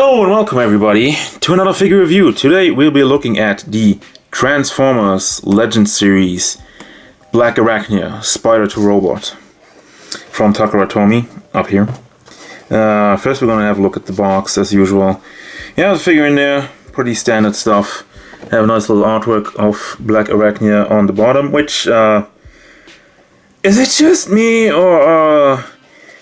Hello and welcome everybody to another figure review. Today we'll be looking at the Transformers Legend Series Blackarachnia Spider to Robot from Takara up here. First we're going to have a look at the box as usual. Yeah, the figure in there, pretty standard stuff. Have a nice little artwork of Blackarachnia on the bottom, which is it just me or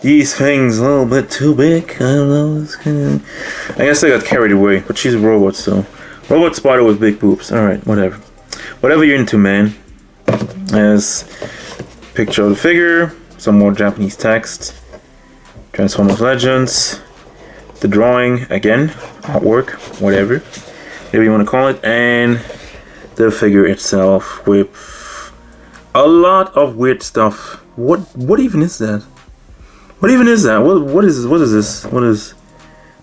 these things a little bit too big? I don't know. It's kinda... I guess I got carried away, but she's a robot, so robot spider with big boobs. All right, whatever. Whatever you're into, man. As picture of the figure, some more Japanese text, Transformers Legends, the drawing again, artwork, whatever you want to call it, and the figure itself with a lot of weird stuff. What even is that? What even is that? What is this? What is...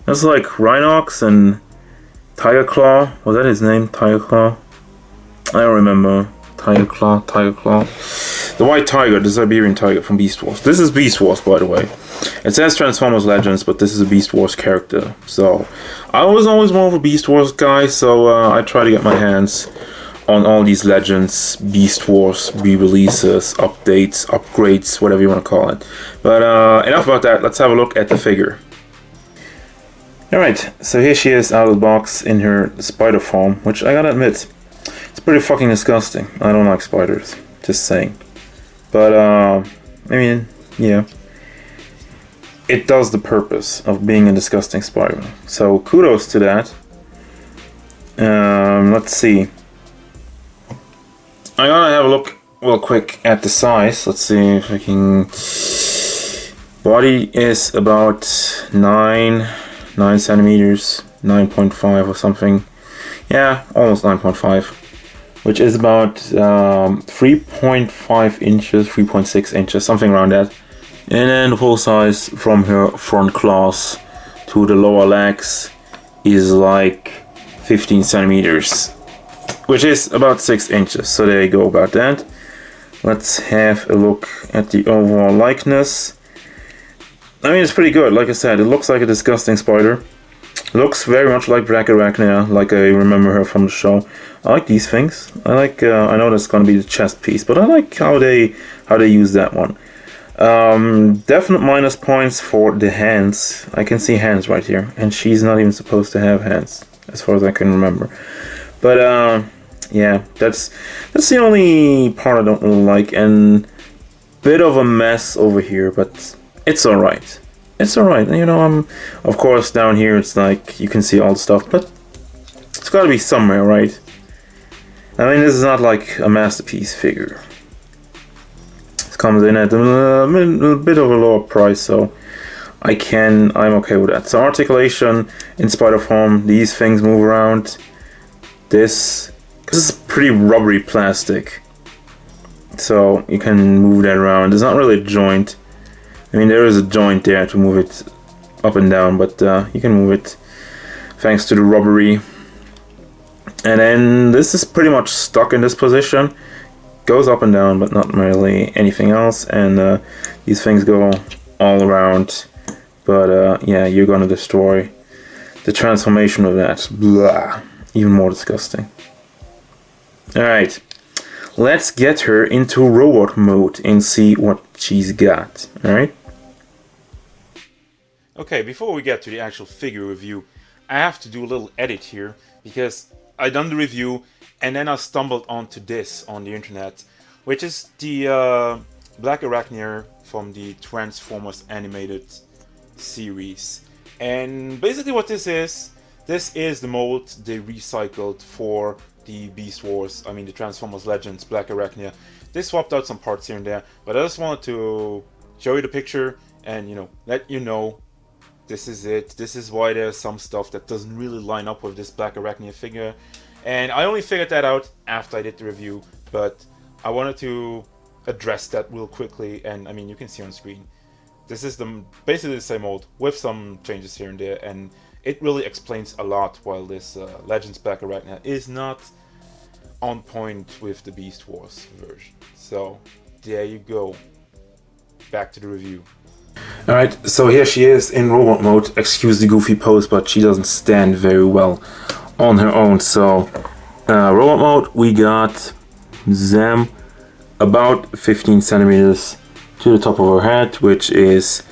That's like Rhinox and Tiger Claw. Was that his name? Tiger Claw? I don't remember. Tiger Claw. The white tiger, the Siberian tiger from Beast Wars. This is Beast Wars, by the way. It says Transformers Legends, but this is a Beast Wars character. So, I was always more of a Beast Wars guy, so I try to get my hands on all these Legends, Beast Wars, re-releases, updates, upgrades, whatever you want to call it. But enough about that, let's have a look at the figure. Alright, so here she is out of the box in her spider form, which I gotta admit, it's pretty fucking disgusting. I don't like spiders, just saying. But, I mean, yeah. It does the purpose of being a disgusting spider. So, kudos to that. Let's see. I gotta have a look real quick at the size. Let's see if I can... Body is about 9 centimeters, 9.5 or something. Yeah, almost 9.5. Which is about 3.5 inches, 3.6 inches, something around that. And then the full size from her front claws to the lower legs is like 15 centimeters. Which is about 6 inches, so there you go about that. Let's have a look at the overall likeness. I mean, it's pretty good. Like I said, it looks like a disgusting spider. Looks very much like Blackarachnia, like I remember her from the show. I like these things. I like. I know that's gonna be the chest piece, but I like how they use that one. Definite minus points for the hands. I can see hands right here, and she's not even supposed to have hands, as far as I can remember. But yeah, that's the only part I don't really like, and bit of a mess over here, but it's alright. It's alright. You know, of course down here it's like you can see all the stuff, but it's gotta be somewhere, right? I mean, this is not like a masterpiece figure. It comes in at a bit of a lower price, so I'm okay with that. So articulation in spider form, these things move around. This is pretty rubbery plastic, so you can move that around. There's not really a joint. I mean, there is a joint there to move it up and down, but you can move it thanks to the rubbery. And then this is pretty much stuck in this position. Goes up and down, but not really anything else. And these things go all around. But yeah, you're gonna destroy the transformation of that. Blah. Even more disgusting. Alright, let's get her into robot mode and see what she's got. Alright? Okay, before we get to the actual figure review, I have to do a little edit here, because I done the review and then I stumbled onto this on the internet, which is the Blackarachnia from the Transformers animated series. And basically what this is the mold they recycled for the Beast Wars, I mean the Transformers Legends Blackarachnia. They swapped out some parts here and there, but I just wanted to show you the picture and, you know, let you know this is it. This is why there's some stuff that doesn't really line up with this Blackarachnia figure. And I only figured that out after I did the review, but I wanted to address that real quickly. And I mean, you can see on screen, this is basically the same mold with some changes here and there, and it really explains a lot, while this Legends Blackarachnia is not on point with the Beast Wars version. So there you go. Back to the review. Alright, so here she is in robot mode. Excuse the goofy pose, but she doesn't stand very well on her own. So, robot mode, we got them about 15 centimeters to the top of her head, which is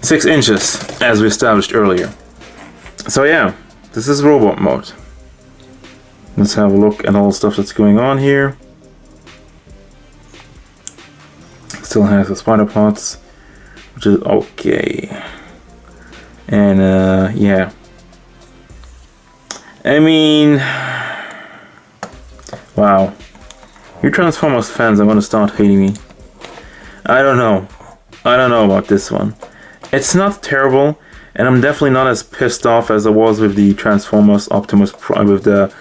6 inches, as we established earlier. So yeah, this is robot mode. Let's have a look at all the stuff that's going on here. Still has the spider parts, which is okay. And yeah, I mean, wow, you Transformers fans are gonna start hating me. I don't know about this one. It's not terrible, and I'm definitely not as pissed off as I was with the Transformers Optimus Prime, with the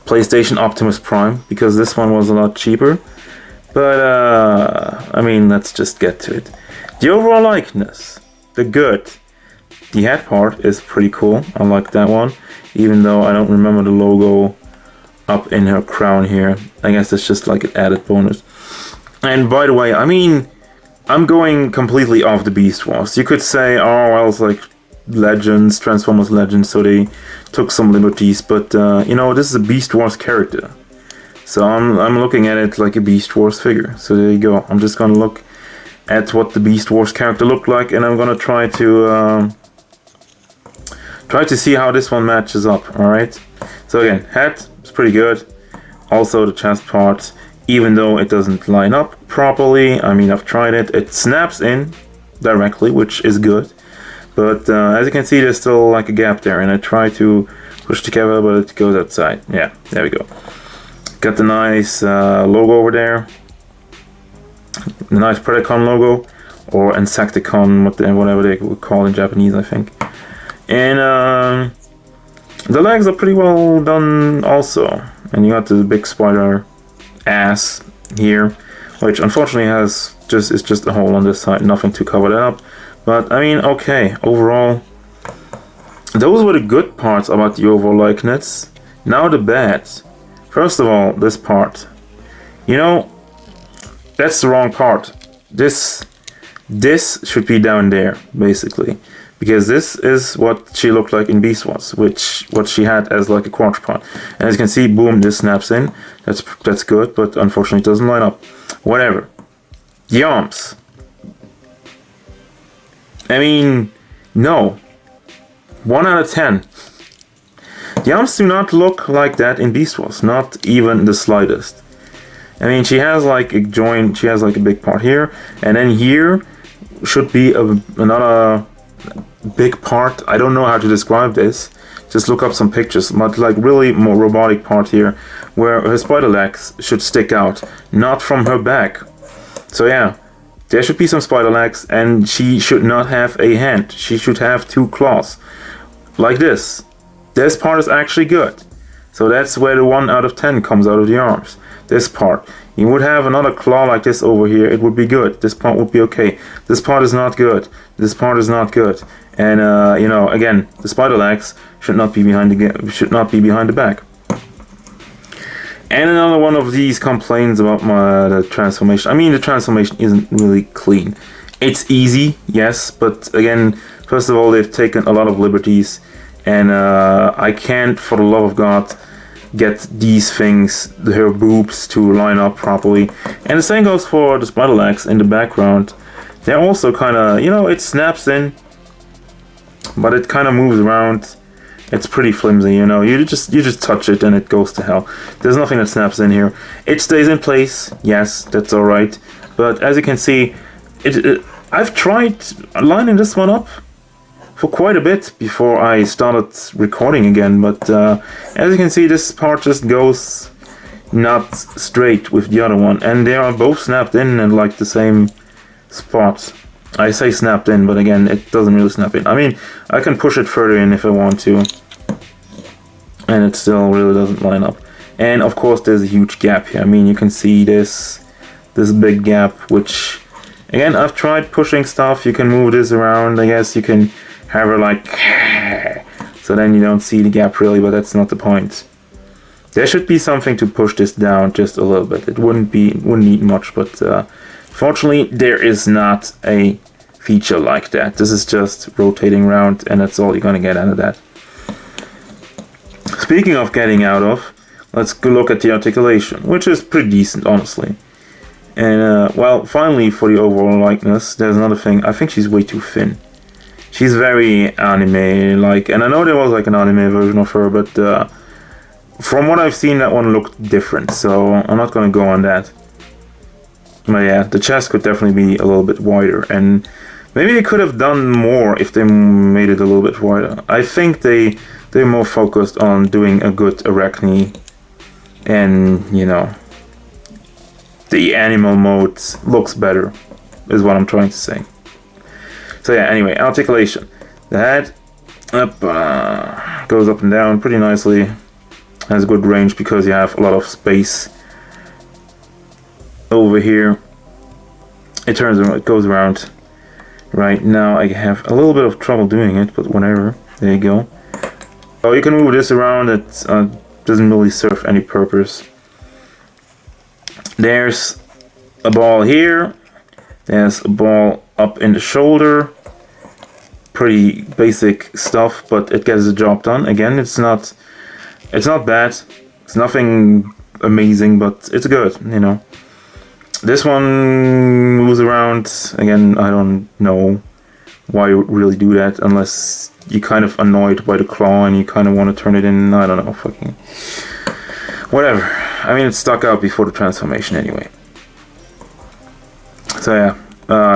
PlayStation Optimus Prime, because this one was a lot cheaper. But, I mean, let's just get to it. The overall likeness, the head part is pretty cool. I like that one, even though I don't remember the logo up in her crown here. I guess it's just like an added bonus. And by the way, I mean, I'm going completely off the Beast Wars. You could say, oh, well, it's like Legends, Transformers Legends, so they took some liberties, but, you know, this is a Beast Wars character. So I'm looking at it like a Beast Wars figure. So there you go. I'm just gonna look at what the Beast Wars character looked like, and I'm gonna try to see how this one matches up. All right. So again, head is pretty good. Also the chest part, even though it doesn't line up properly. I mean, I've tried it. It snaps in directly, which is good. But as you can see, there's still like a gap there, and I try to push together, but it goes outside. Yeah, there we go. Got the nice logo over there, the nice Predacon logo, or Insecticon, whatever they would call it in Japanese, I think. And the legs are pretty well done also. And you got the big spider ass here, which unfortunately is just a hole on this side, nothing to cover that up. But I mean, okay, overall, those were the good parts about the overall likeness. Now the bad. First of all, this part. You know, that's the wrong part. This should be down there, basically. Because this is what she looked like in Beast Wars, what she had as like a quarter part. And as you can see, boom, this snaps in. That's good, but unfortunately it doesn't line up. Whatever. The arms. I mean, no. 1 out of 10. The arms do not look like that in Beast Wars, not even the slightest. I mean, she has like a joint, she has like a big part here, and then here should be another big part. I don't know how to describe this. Just look up some pictures, but like really more robotic part here, where her spider legs should stick out, not from her back. So yeah, there should be some spider legs, and she should not have a hand. She should have 2 claws, like this. This part is actually good. So that's where the 1 out of 10 comes out of the arms. This part. You would have another claw like this over here. It would be good. This part would be okay. This part is not good. This part is not good. And you know, again, the spider legs should not be behind the back. And another one of these complaints about the transformation. I mean, the transformation isn't really clean. It's easy, yes, but again, first of all, they've taken a lot of liberties. And I can't, for the love of God, get these things, her boobs, to line up properly. And the same goes for the spider legs in the background. They're also kind of, you know, it snaps in, but it kind of moves around. It's pretty flimsy, you know. You just touch it and it goes to hell. There's nothing that snaps in here. It stays in place. Yes, that's all right. But as you can see, I've tried lining this one up for quite a bit before I started recording again, but as you can see, this part just goes not straight with the other one, and they are both snapped in and like the same spot. I say snapped in, but again, it doesn't really snap in. I mean, I can push it further in if I want to, and it still really doesn't line up. And of course, there's a huge gap here. I mean, you can see this big gap, which again, I've tried pushing stuff. You can move this around. I guess you can have her like, so then you don't see the gap really, but that's not the point. There should be something to push this down just a little bit. It wouldn't need much, but fortunately there is not a feature like that. This is just rotating around, and that's all you're gonna get out of that. Speaking of getting out of, let's go look at the articulation, which is pretty decent, honestly. And well, finally, for the overall likeness, there's another thing. I think she's way too thin. She's very anime-like, and I know there was like an anime version of her, but from what I've seen, that one looked different, so I'm not gonna go on that. But yeah, the chest could definitely be a little bit wider, and maybe they could have done more if they made it a little bit wider. I think they're more focused on doing a good Arachne, and you know, the animal mode looks better, is what I'm trying to say. So yeah, anyway, articulation. The head goes up and down pretty nicely. Has good range because you have a lot of space over here. It turns around, it goes around. Right now I have a little bit of trouble doing it, but whatever. There you go. Oh, you can move this around. It doesn't really serve any purpose. There's a ball here. There's a ball up in the shoulder. Pretty basic stuff, but it gets the job done. Again, it's not bad. It's nothing amazing, but it's good, you know. This one moves around. Again, I don't know why you would really do that unless you're kind of annoyed by the claw and you kind of want to turn it in. I don't know, fucking whatever. I mean, it stuck out before the transformation anyway. So yeah,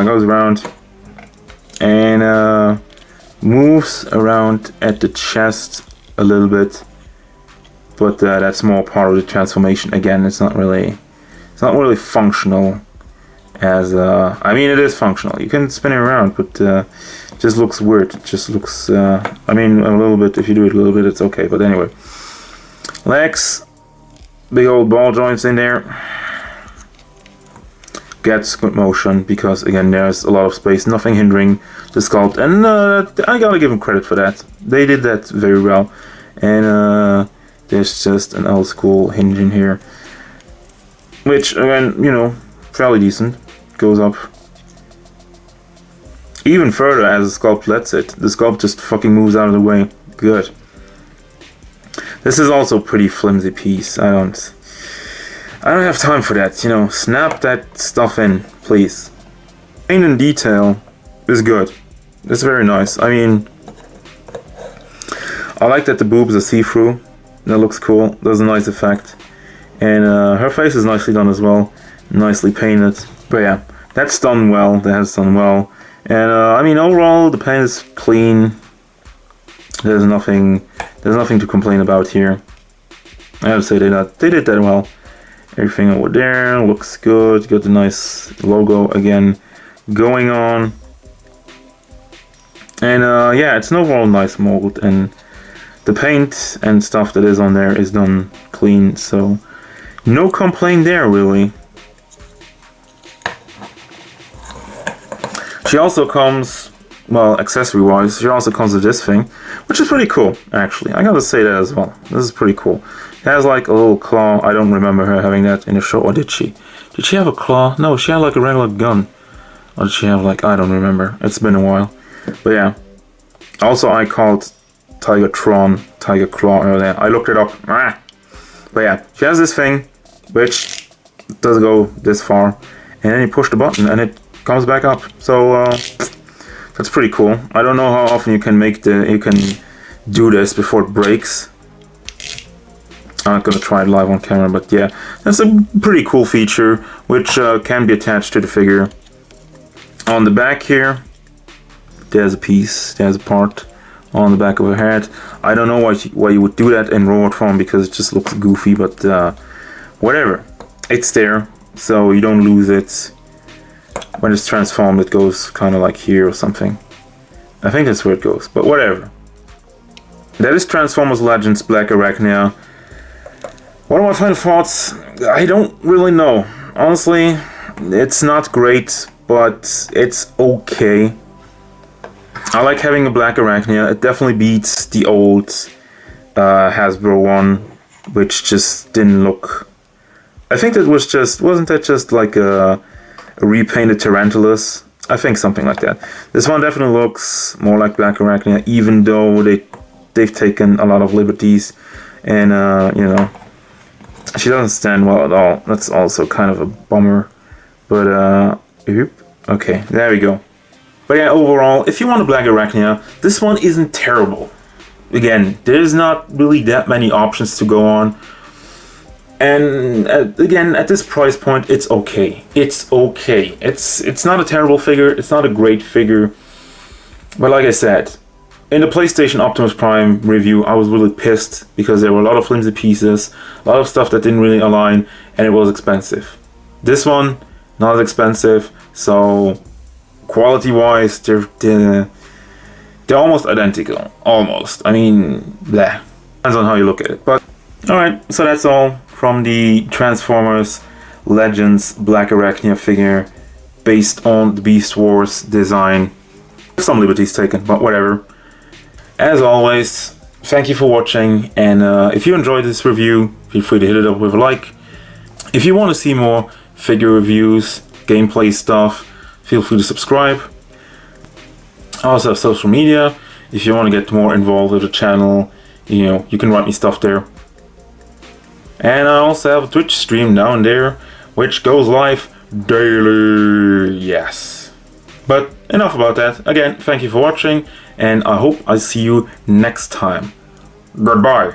goes around and moves around at the chest a little bit, but that's more part of the transformation. Again, it's not really functional as I mean, it is functional. You can spin it around, but it just looks weird. It just looks I mean, a little bit. If you do it a little bit, it's okay. But anyway, legs, big old ball joints in there. Gets good motion because again, there's a lot of space, nothing hindering the sculpt, and I gotta give them credit for that. They did that very well. And there's just an old school hinge in here, which again, you know, fairly decent. Goes up even further as the sculpt lets it. The sculpt just fucking moves out of the way. Good. This is also a pretty flimsy piece. I don't have time for that, you know. Snap that stuff in, please. Paint and detail is good. It's very nice. I mean, I like that the boobs are see-through. That looks cool. There's a nice effect. And her face is nicely done as well. Nicely painted. But yeah, that's done well. That's done well. And I mean, overall, the paint is clean. There's nothing to complain about here. I would say they did that well. Everything over there looks good. Got the nice logo again going on. And yeah, it's an overall nice mold, and the paint and stuff that is on there is done clean, so no complaint there really. She also comes, well, accessory wise, she also comes with this thing, which is pretty cool actually. I gotta say that as well. This is pretty cool. It has like a little claw. I don't remember her having that in the show, or did she? Did she have a claw? No, she had like a regular gun. Or did she have like, I don't remember. It's been a while. But yeah. Also, I called Tiger Claw earlier. I looked it up. But yeah, she has this thing, which does go this far. And then you push the button and it comes back up. So, that's pretty cool. I don't know how often you can do this before it breaks. I'm not gonna try it live on camera, but yeah, that's a pretty cool feature, which can be attached to the figure. On the back here, there's a part on the back of her head. I don't know why you would do that in robot form, because it just looks goofy, but whatever. It's there, so you don't lose it. When it's transformed, it goes kind of like here or something. I think that's where it goes, but whatever. That is Transformers Legends Blackarachnia. What are my final thoughts? I don't really know. Honestly, it's not great, but it's okay. I like having a Blackarachnia. It definitely beats the old Hasbro one, which just didn't look... I think that was just... Wasn't that just like a repainted Tarantulas? I think something like that. This one definitely looks more like Blackarachnia, even though they've taken a lot of liberties, and you know, she doesn't stand well at all. That's also kind of a bummer. But okay, there we go. But yeah, overall, if you want a Blackarachnia, this one isn't terrible. Again, there's not really that many options to go on. And again, at this price point, it's okay. It's okay. It's not a terrible figure. It's not a great figure. But like I said, in the PlayStation Optimus Prime review, I was really pissed because there were a lot of flimsy pieces, a lot of stuff that didn't really align, and it was expensive. This one, not as expensive, so quality-wise, they're almost identical. Almost. I mean, bleh. Depends on how you look at it. But alright, so that's all from the Transformers Legends Blackarachnia figure based on the Beast Wars design. Some liberties taken, but whatever. As always, thank you for watching, and if you enjoyed this review, feel free to hit it up with a like. If you want to see more figure reviews, gameplay stuff, feel free to subscribe. I also have social media. If you want to get more involved with the channel, you know, you can write me stuff there. And I also have a Twitch stream down there, which goes live daily. Yes. But enough about that. Again, thank you for watching, and I hope I see you next time. Goodbye.